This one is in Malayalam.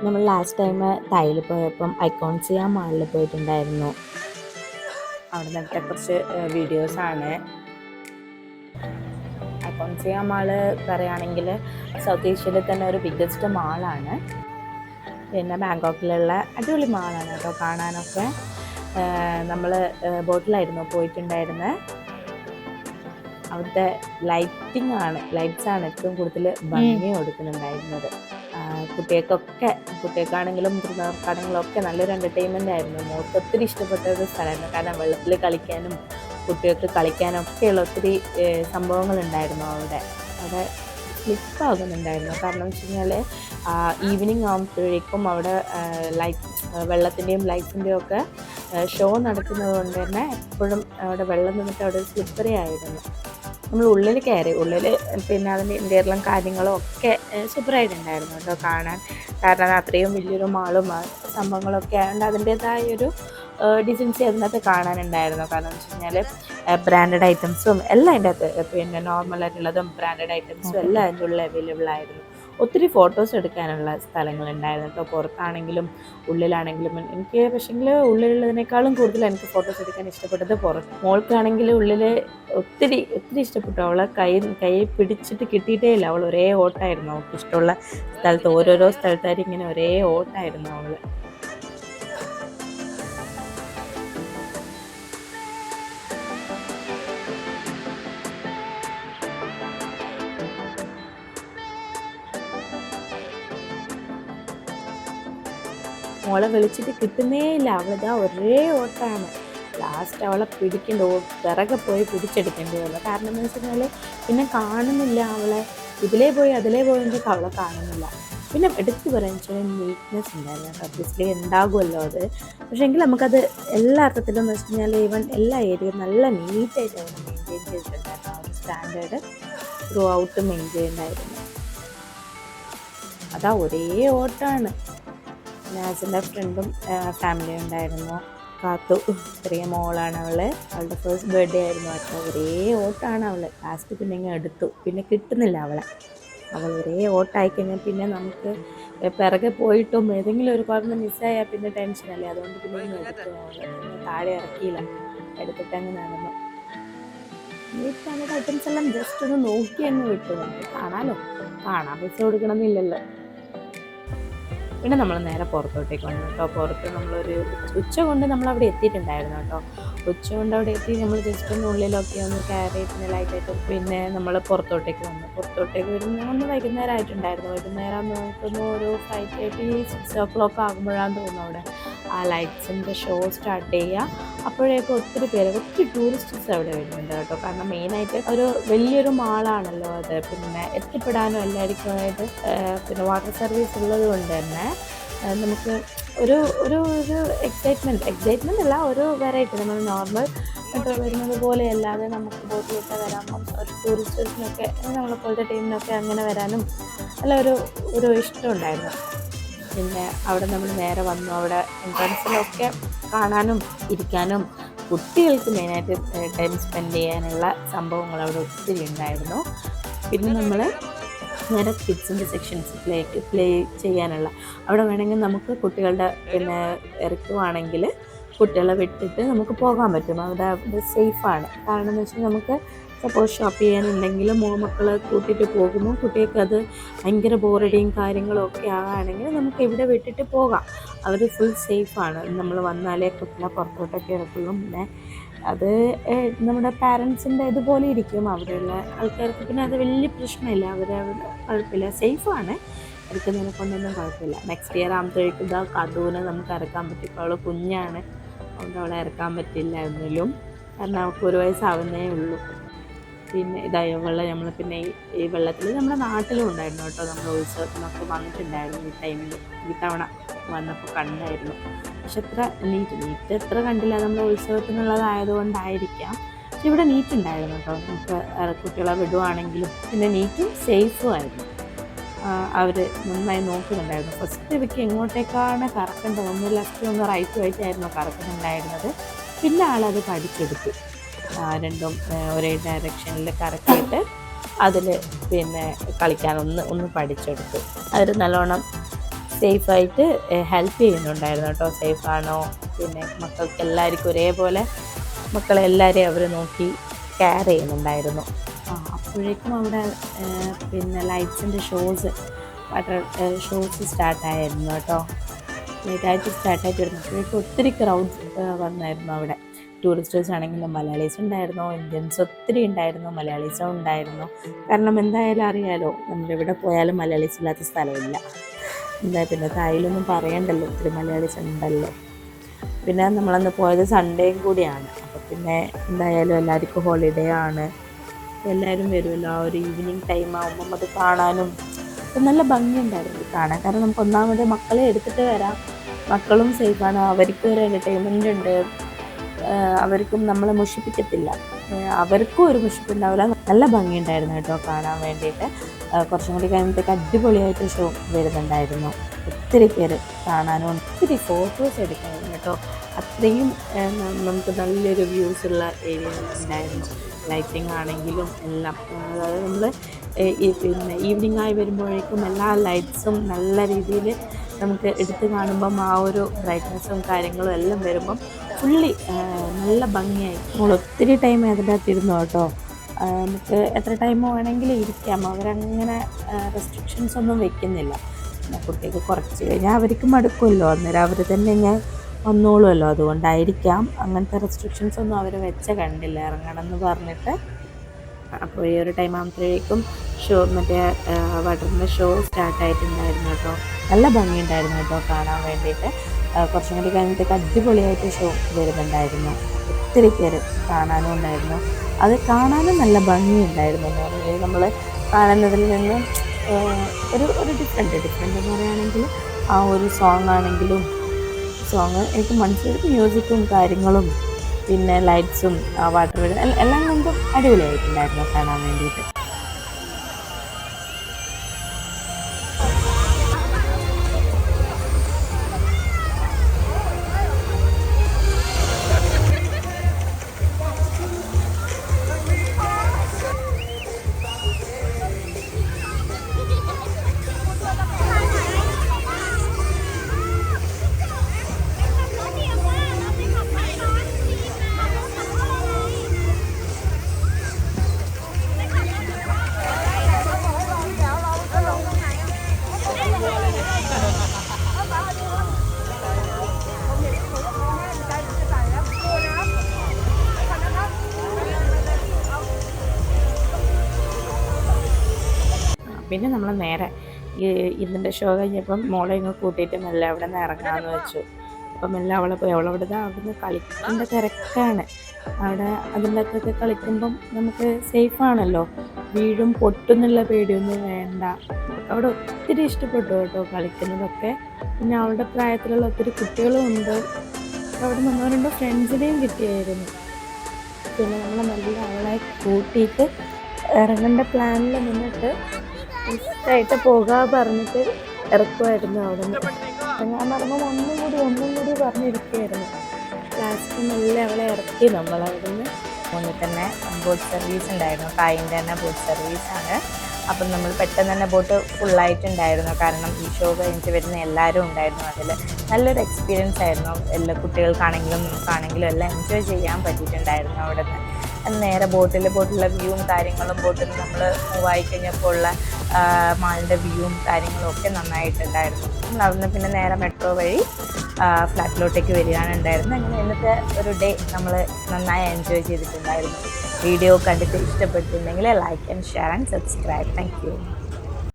നമ്മൾ ലാസ്റ്റ് ടൈം തായിൽ പോയപ്പം ഐക്കോൺസിയ മാളിൽ പോയിട്ടുണ്ടായിരുന്നു. അവിടെ നിന്നത്തെ കുറച്ച് വീഡിയോസാണ്. ഐക്കോൺസിയ മാള് പറയുകയാണെങ്കിൽ സൗത്ത് ഏഷ്യയിലെ തന്നെ ഒരു ബിഗ്ഗസ്റ്റ് മാളാണ്. പിന്നെ ബാങ്കോക്കിലുള്ള അടിപൊളി മാളാണ് കേട്ടോ കാണാനൊക്കെ. നമ്മൾ ബോട്ടിലായിരുന്നു പോയിട്ടുണ്ടായിരുന്നത്. അവിടുത്തെ ലൈറ്റ്സാണ് ഏറ്റവും കൂടുതൽ ഭംഗി കൊടുക്കുന്നുണ്ടായിരുന്നത്. കുട്ടികൾക്കാണെങ്കിലും മുതിർന്നവർക്കാണെങ്കിലും ഒക്കെ നല്ലൊരു എൻ്റർടൈൻമെൻ്റ് ആയിരുന്നു. മോൾക്ക് ഒത്തിരി ഇഷ്ടപ്പെട്ട ഒരു സ്ഥലമായിരുന്നു. കാരണം വെള്ളത്തിൽ കളിക്കാനും കുട്ടികൾക്ക് കളിക്കാനും ഒക്കെയുള്ള ഒത്തിരി സംഭവങ്ങളുണ്ടായിരുന്നു. അവിടെ സ്ലിപ്പാകുന്നുണ്ടായിരുന്നു. കാരണം വെച്ച് കഴിഞ്ഞാൽ ഈവനിങ് ആകുമ്പോഴേക്കും അവിടെ വെള്ളത്തിൻ്റെയും ലൈറ്റ്സിൻ്റെയും ഒക്കെ ഷോ നടക്കുന്നത് കൊണ്ട് തന്നെ എപ്പോഴും അവിടെ വെള്ളം നിന്നിട്ട് അവിടെ സ്ലിപ്പറി ആയിരുന്നു. നമ്മൾ ഉള്ളിൽ പിന്നെ അതിൻ്റെ ഇൻ്റീരിയറും കാര്യങ്ങളും ഒക്കെ സൂപ്പറായിട്ടുണ്ടായിരുന്നു കേട്ടോ കാണാൻ. കാരണം അത്രയും വലിയൊരു മാളും സംഭവങ്ങളൊക്കെ ആയതുകൊണ്ട് അതിൻ്റേതായൊരു ഡിസൈൻസ് അതിനകത്ത് കാണാനുണ്ടായിരുന്നു. കാരണം എന്ന് വെച്ച് കഴിഞ്ഞാൽ ബ്രാൻഡഡ് ഐറ്റംസും എല്ലാം അതിൻ്റെ അകത്ത്, പിന്നെ നോർമലായിട്ടുള്ളതും ബ്രാൻഡഡ് ഐറ്റംസും എല്ലാം അതിൻ്റെ ഉള്ളിൽ അവൈലബിൾ ആയിരുന്നു. ഒത്തിരി ഫോട്ടോസ് എടുക്കാനുള്ള സ്ഥലങ്ങളുണ്ടായിരുന്നു കേട്ടോ. പുറത്താണെങ്കിലും ഉള്ളിലാണെങ്കിലും. എനിക്ക് പക്ഷേങ്കിൽ ഉള്ളിലുള്ളതിനേക്കാളും കൂടുതൽ എനിക്ക് ഫോട്ടോസ് എടുക്കാൻ ഇഷ്ടപ്പെട്ടത് പുറത്ത്. മോൾക്കാണെങ്കിൽ ഉള്ളിൽ ഒത്തിരി ഇഷ്ടപ്പെട്ടു. അവളെ കൈ പിടിച്ചിട്ട് കിട്ടിയിട്ടേ ഇല്ല. അവൾ ഒരേ ഓട്ടമായിരുന്നു. അവൾക്ക് ഇഷ്ടമുള്ള സ്ഥലത്ത് ഓരോരോ സ്ഥലത്തായിട്ട് ഇങ്ങനെ ഒരേ ഓട്ടമായിരുന്നു അവൾ. മോളെ വിളിച്ചിട്ട് കിട്ടുന്നേ ഇല്ല. അവളിതാ ഒരേ ഓട്ടമാണ്. ലാസ്റ്റ് അവളെ പിറകെ പോയി പിടിച്ചെടുക്കേണ്ടി വന്നു. കാരണം എന്ന് വെച്ച് കഴിഞ്ഞാൽ പിന്നെ കാണുന്നില്ല അവളെ. ഇതിലേ പോയി അതിലേ പോയെങ്കിൽ അവളെ കാണുന്നില്ല. പിന്നെ എടുത്തു പറയാന്ന് വെച്ചാൽ നീറ്റ്നെസ് ഉണ്ടായിരുന്നു. ഒബ്വിയസ്ലി ഉണ്ടാകുമല്ലോ അത്. പക്ഷേ എങ്കിൽ നമുക്കത് എല്ലാ അർത്ഥത്തിലും എന്ന് വെച്ച് കഴിഞ്ഞാൽ ഈവൻ എല്ലാ ഏരിയയും നല്ല നീറ്റായിട്ട് അവിടെ മെയിൻറ്റെയിൻ ചെയ്തിട്ടുണ്ടായിരുന്നു. ആ ഒരു സ്റ്റാൻഡേർഡ് ത്രൂ ഔട്ട് മെയിൻറ്റെയിൻ ആയിരുന്നു. അതാ ഒരേ ഓട്ടമാണ്. നാസിൻ്റെ ഫ്രണ്ടും ഫാമിലിയും ഉണ്ടായിരുന്നു. കാത്തു ചെറിയ മോളാണ് അവളുടെ ഫസ്റ്റ് ബർത്ത്ഡേ ആയിരുന്നു. അപ്പോൾ ഒരേ ഓട്ടമാണ് അവൾ. ലാസ്റ്റ് പിന്നെ ഇങ്ങനെ എടുത്തു. പിന്നെ കിട്ടുന്നില്ല അവൾ ഒരേ ഓട്ടമായി കഴിഞ്ഞാൽ പിന്നെ നമുക്ക് പിറകെ പോയിട്ടും ഏതെങ്കിലും ഒരു പറഞ്ഞ് മിസ്സായാൽ പിന്നെ ടെൻഷനല്ലേ. അതുകൊണ്ട് പിന്നെ ഇങ്ങനെ എടുത്തു. അവൾ താഴെ ഇറക്കിയില്ല, എടുത്തിട്ട് അങ്ങ് നടന്നു. ഈ സ്റ്റാൻഡേർഡ് ഐറ്റംസ് എല്ലാം ജസ്റ്റ് ഒന്ന് നോക്കി അങ്ങ് വിട്ടു. നമുക്ക് കാണാൻ പൈസ കൊടുക്കണമെന്നില്ലല്ലോ. പിന്നെ നമ്മൾ നേരെ പുറത്തോട്ടേക്ക് വന്നു കേട്ടോ. പുറത്ത് നമ്മളൊരു ഉച്ച കൊണ്ട് നമ്മളവിടെ എത്തിയിട്ടുണ്ടായിരുന്നു കേട്ടോ. ഉച്ച കൊണ്ട് അവിടെ എത്തി നമ്മൾ ജസ്റ്റ് ഒന്ന് ഉള്ളിലൊക്കെ ഒന്ന് കയറി പിന്നെ ലൈറ്റായിട്ട് പിന്നെ നമ്മൾ പുറത്തോട്ടേക്ക് വരുന്ന വൈകുന്നേരം ആയിട്ടുണ്ടായിരുന്നു. വൈകുന്നേരം നോക്കുന്നു ഒരു 5:30 6 o'clock ആകുമ്പോഴാണെന്ന് തോന്നുന്നു അവിടെ ആ ലൈറ്റ്സിൻ്റെ ഷോ സ്റ്റാർട്ട് ചെയ്യുക. അപ്പോഴേക്കും ഒത്തിരി ടൂറിസ്റ്റ്സ് അവിടെ വരുന്നുണ്ട് കേട്ടോ. കാരണം മെയിനായിട്ട് ഒരു വലിയൊരു മാളാണല്ലോ അത്. പിന്നെ എത്തിപ്പെടാനും എല്ലാവർക്കുമായിട്ട് പിന്നെ വാട്ടർ സർവീസ് ഉള്ളത് കൊണ്ട് തന്നെ നമുക്ക് ഒരു എക്സൈറ്റ്മെൻ്റ് അല്ല, ഒരു വെറൈറ്റി. നമ്മൾ നോർമൽ വരുന്നത് പോലെ അല്ലാതെ നമുക്ക് ബോട്ടിലിട്ട് വരാനും ഒരു ടൂറിസ്റ്റേഴ്സിനൊക്കെ നമ്മളെപ്പോലത്തെ ടീമിനൊക്കെ അങ്ങനെ വരാനും നല്ല ഒരു ഇഷ്ടമുണ്ടായിരുന്നു. പിന്നെ അവിടെ നമ്മൾ നേരെ വന്നു. അവിടെ എൻട്രൻസിലൊക്കെ കാണാനും ഇരിക്കാനും കുട്ടികൾക്ക് മെയിനായിട്ട് ടൈം സ്പെൻഡ് ചെയ്യാനുള്ള സംഭവങ്ങൾ അവിടെ ഒത്തിരി ഉണ്ടായിരുന്നു. പിന്നെ നമ്മൾ നേരെ കിഡ്സിൻ്റെ സെക്ഷൻസിലേക്ക് പ്ലേ ചെയ്യാനുള്ള അവിടെ വേണമെങ്കിൽ നമുക്ക് കുട്ടികളുടെ പിന്നെ ഇറക്കുവാണെങ്കിൽ കുട്ടികളെ വിട്ടിട്ട് നമുക്ക് പോകാൻ പറ്റും. അവിടെ സേഫാണ്. കാരണം എന്ന് വെച്ചാൽ നമുക്ക് സപ്പോസ് ഷോപ്പ് ചെയ്യാനുണ്ടെങ്കിലും മക്കളെ കൂട്ടിയിട്ട് പോകുമ്പോൾ കുട്ടികൾക്ക് അത് ഭയങ്കര ബോറടിയും കാര്യങ്ങളും ഒക്കെ ആകുകയാണെങ്കിൽ നമുക്ക് ഇവിടെ വിട്ടിട്ട് പോകാം. അവർ ഫുൾ സേഫാണ്. നമ്മൾ വന്നാലേ കുട്ടികളെ പുറത്തോട്ടൊക്കെ ഇറക്കുള്ളൂ. പിന്നെ അത് നമ്മുടെ പാരൻസിൻ്റെ ഇതുപോലെ ഇരിക്കും. അവിടെയുള്ള ആൾക്കാർക്ക് പിന്നെ അത് വലിയ പ്രശ്നമില്ല. കുഴപ്പമില്ല, സേഫാണ്. എടുക്കുന്നതിനെ കൊണ്ടൊന്നും കുഴപ്പമില്ല. നെക്സ്റ്റ് ഇയർ ആകുമ്പോഴേക്കും കഥൂനെ നമുക്ക് ഇറക്കാൻ പറ്റും. ഇപ്പോൾ അവൾ കുഞ്ഞാണ്, അതുകൊണ്ട് അവളെ ഇറക്കാൻ പറ്റില്ല ഒന്നിലും. കാരണം അവൾക്ക് 1 വയസ്സാവുന്നേ ഉള്ളൂ. പിന്നെ നമ്മൾ പിന്നെ ഈ വെള്ളത്തിൽ നമ്മുടെ നാട്ടിലും ഉണ്ടായിരുന്നു കേട്ടോ. നമ്മൾ ഉത്സവത്തിനൊക്കെ വന്നിട്ടുണ്ടായിരുന്നു ഈ ടൈമിൽ. ഈ തവണ വന്നപ്പോൾ കണ്ടായിരുന്നു. പക്ഷെ നീറ്റ് എത്ര കണ്ടില്ല. നമ്മൾ ഉത്സവത്തിനുള്ളതായതുകൊണ്ടായിരിക്കാം. പക്ഷെ ഇവിടെ നീറ്റ് ഉണ്ടായിരുന്നു കേട്ടോ. നമുക്ക് കുട്ടികളെ വിടുവാണെങ്കിലും പിന്നെ നീറ്റും സേഫും ആയിരുന്നു. അവർ നന്നായി നോക്കുന്നുണ്ടായിരുന്നു. ഫസ്റ്റ് ഇവയ്ക്ക് എങ്ങോട്ടേക്കാണ് കറക്കേണ്ടത്, ഒന്ന് ലെഫ്റ്റ് ഒന്ന് റൈറ്റും ആയിട്ടായിരുന്നു കറക്കുന്നുണ്ടായിരുന്നത്. പിന്നെ ആളത് പഠിച്ചെടുത്തു. രണ്ടും ഒരേ ഡയറക്ഷനിൽ കറക്കിയിട്ട് അതിൽ പിന്നെ കളിക്കാൻ ഒന്ന് പഠിച്ചെടുത്തു. അവർ നല്ലോണം സേഫായിട്ട് ഹെൽപ്പ് ചെയ്യുന്നുണ്ടായിരുന്നു കേട്ടോ. സേഫാണോ, പിന്നെ മക്കൾക്ക് എല്ലാവർക്കും ഒരേപോലെ മക്കളെല്ലാവരെയും അവർ നോക്കി കെയർ ചെയ്യുന്നുണ്ടായിരുന്നു. അപ്പോഴേക്കും അവിടെ പിന്നെ ലൈറ്റ്സിൻ്റെ വാട്ടർ ഷോസ് സ്റ്റാർട്ടായിരുന്നു കേട്ടോ. ലൈറ്റായിട്ട് സ്റ്റാർട്ടായിട്ട് വരുന്നു. അപ്പോഴേക്കും ഒത്തിരി ക്രൗഡ് വന്നായിരുന്നു അവിടെ. ടൂറിസ്റ്റേഴ്സ് ആണെങ്കിലും മലയാളീസ് ഉണ്ടായിരുന്നു, ഇന്ത്യൻസ് ഒത്തിരി ഉണ്ടായിരുന്നു, മലയാളീസും ഉണ്ടായിരുന്നു. കാരണം എന്തായാലും അറിയാലോ, നമ്മളിവിടെ പോയാലും മലയാളീസ് ഇല്ലാത്ത സ്ഥലമില്ല. പിന്നെ തായിലൊന്നും പറയണ്ടല്ലോ, ഒത്തിരി മലയാളീസ് ഉണ്ടല്ലോ. പിന്നെ നമ്മളന്ന് പോയത് സൺഡേയും കൂടിയാണ്. അപ്പോൾ പിന്നെ എന്തായാലും എല്ലാവർക്കും ഹോളിഡേ ആണ്, എല്ലാവരും വരുമല്ലോ. ആ ഒരു ഈവനിങ് ടൈം ആകുമ്പം അത് കാണാനും നല്ല ഭംഗിയുണ്ടായിരുന്നു കാണാൻ. കാരണം നമുക്ക് ഒന്നാമത് മക്കളെ എടുത്തിട്ട് വരാം, മക്കളും സേഫാണ്, അവർക്കും ഒരു എൻ്റർടൈൻമെൻ്റ് ഉണ്ട്, അവർക്കും നമ്മളെ മുഷിപ്പിക്കത്തില്ല, അവർക്കും ഒരു മുഷിപ്പുണ്ടാവില്ല. നല്ല ഭംഗിയുണ്ടായിരുന്നു കേട്ടോ കാണാൻ വേണ്ടിയിട്ട്. കുറച്ചും കൂടി കഴിയുമ്പോഴത്തേക്ക് അടിപൊളിയായിട്ട് ഷോ വരുന്നുണ്ടായിരുന്നു. ഒത്തിരി പേര് കാണാനും ഒത്തിരി ഫോട്ടോസ് എടുക്കാനും കേട്ടോ. അത്രയും നമുക്ക് നല്ലൊരു വ്യൂസുള്ള ഏരിയ ഉണ്ടായിരുന്നു. ലൈറ്റിംഗ് ആണെങ്കിലും എല്ലാം, അതായത് നമ്മൾ പിന്നെ ഈവനിങ് ആയി വരുമ്പോഴേക്കും എല്ലാ ലൈറ്റ്സും നല്ല രീതിയിൽ നമുക്ക് എടുത്ത് കാണുമ്പം ആ ഒരു ബ്രൈറ്റ്നസ്സും കാര്യങ്ങളും എല്ലാം വരുമ്പം ഫുള്ളി നല്ല ഭംഗിയായി. നമ്മൾ ഒത്തിരി ടൈം അതിൻ്റെ അകത്തിരുന്നു കേട്ടോ. നമുക്ക് എത്ര ടൈം വേണമെങ്കിലും ഇരിക്കാം, അവരങ്ങനെ റെസ്ട്രിക്ഷൻസ് ഒന്നും വെക്കുന്നില്ല. കുട്ടിക്ക് കുറച്ച് കഴിഞ്ഞാൽ അവർക്ക് മടുക്കുമല്ലോ, അന്നേരം അവർ തന്നെ ഇങ്ങനെ വന്നോളുമല്ലോ. അതുകൊണ്ടായിരിക്കാം അങ്ങനത്തെ റെസ്ട്രിക്ഷൻസ് ഒന്നും അവർ കണ്ടില്ല ഇറങ്ങണം എന്ന് പറഞ്ഞിട്ട്. അപ്പോൾ ഈ ഒരു ടൈം ആകുമ്പോഴേക്കും മറ്റേ വാട്ടറിൻ്റെ ഷോ സ്റ്റാർട്ടായിട്ടുണ്ടായിരുന്നു കേട്ടോ. നല്ല ഭംഗിയുണ്ടായിരുന്നു കേട്ടോ കാണാൻ വേണ്ടിയിട്ട്. കുറച്ചും കൂടി കഴിഞ്ഞിട്ടൊക്കെ അടിപൊളിയായിട്ട് ഷോ വരുന്നുണ്ടായിരുന്നു. ഒത്തിരി പേര് കാണാനും ഉണ്ടായിരുന്നു. അത് കാണാനും നല്ല ഭംഗിയുണ്ടായിരുന്നു എന്ന് പറഞ്ഞാൽ നമ്മൾ കാണുന്നതിൽ നിന്ന് ഒരു ഡിഫറെൻ്റ് എന്ന് പറയുകയാണെങ്കിൽ ആ ഒരു സോങ് ആണെങ്കിലും എനിക്ക് മനസ്സിലായി. മ്യൂസിക്കും കാര്യങ്ങളും പിന്നെ ലൈറ്റ്സും വാട്ടർ എല്ലാം കൊണ്ടും അടിപൊളിയായിട്ടുണ്ടായിരുന്നു കാണാൻ വേണ്ടിയിട്ട്. പിന്നെ നമ്മൾ നേരെ ഇതിൻ്റെ ഷോ കഴിഞ്ഞപ്പം മോളെ ഇങ്ങ് കൂട്ടിയിട്ട് മെല്ലെ അവിടെ നിന്ന് ഇറങ്ങാമെന്ന് വെച്ചു. അപ്പം മെല്ലെ അവളെ പോയി. അവിടുന്ന് കളിക്കേണ്ട തിരക്കാണ് അവിടെ. അതിൻ്റെ അകത്തൊക്കെ കളിക്കുമ്പം നമുക്ക് സേഫാണല്ലോ, വീഴും പൊട്ടുന്നുള്ള പേടിയൊന്നും വേണ്ട. അവിടെ ഒത്തിരി ഇഷ്ടപ്പെട്ടു കേട്ടോ കളിക്കുന്നതൊക്കെ. പിന്നെ അവളുടെ പ്രായത്തിലുള്ള ഒത്തിരി കുട്ടികളും ഉണ്ട്. അവിടെ നമ്മൾ 2 ഫ്രണ്ട്സിനെയും കിട്ടിയായിരുന്നു. പിന്നെ നമ്മൾ മെല്ലെ അവളെ കൂട്ടിയിട്ട് ഇറങ്ങേണ്ട പ്ലാനിൽ നിന്നിട്ട് ഇഷ്ടമായിട്ട് പോകാൻ പറഞ്ഞിട്ട് ഇറക്കുമായിരുന്നു അവിടെ നിന്ന്. ഞാൻ പറയുമ്പോൾ ഒന്നും കൂടി പറഞ്ഞിരിക്കുകയായിരുന്നു. ലാസ്റ്റ് നല്ല അവളെ ഇറക്കി നമ്മളവിടെ നിന്ന്. മുന്നിൽ തന്നെ ബോട്ട് സർവീസ് ഉണ്ടായിരുന്നു, കായിൻ്റെ തന്നെ ബോട്ട് സർവീസാണ്. അപ്പം നമ്മൾ പെട്ടെന്ന് തന്നെ ബോട്ട് ഫുള്ളായിട്ടുണ്ടായിരുന്നു. കാരണം ഈ ഷോ കഴിഞ്ഞിട്ട് വരുന്ന എല്ലാവരും ഉണ്ടായിരുന്നു അതിൽ. നല്ലൊരു എക്സ്പീരിയൻസ് ആയിരുന്നു. എല്ലാ കുട്ടികൾക്കാണെങ്കിലും നമുക്കാണെങ്കിലും എല്ലാം എൻജോയ് ചെയ്യാൻ പറ്റിയിട്ടുണ്ടായിരുന്നു അവിടെ നിന്ന്. നേരെ ബോട്ടിലെ വ്യൂവും കാര്യങ്ങളും ബോട്ടിൽ നിന്ന് നമ്മൾ മൂവായി കഴിഞ്ഞപ്പോൾ ഉള്ള മാളിൻ്റെ വ്യൂവും കാര്യങ്ങളും ഒക്കെ നന്നായിട്ടുണ്ടായിരുന്നു. നമ്മൾ അവിടുന്ന് പിന്നെ നേരെ മെട്രോ വഴി ഫ്ലാറ്റിലോട്ടേക്ക് വരികയാണ് ഉണ്ടായിരുന്നത്. അങ്ങനെ ഇന്നത്തെ ഒരു ഡേ നമ്മൾ നന്നായി എൻജോയ് ചെയ്തിട്ടുണ്ടായിരുന്നു. വീഡിയോ കണ്ടിട്ട് ഇഷ്ടപ്പെട്ടിട്ടുണ്ടെങ്കിൽ like and share and subscribe. Thank you.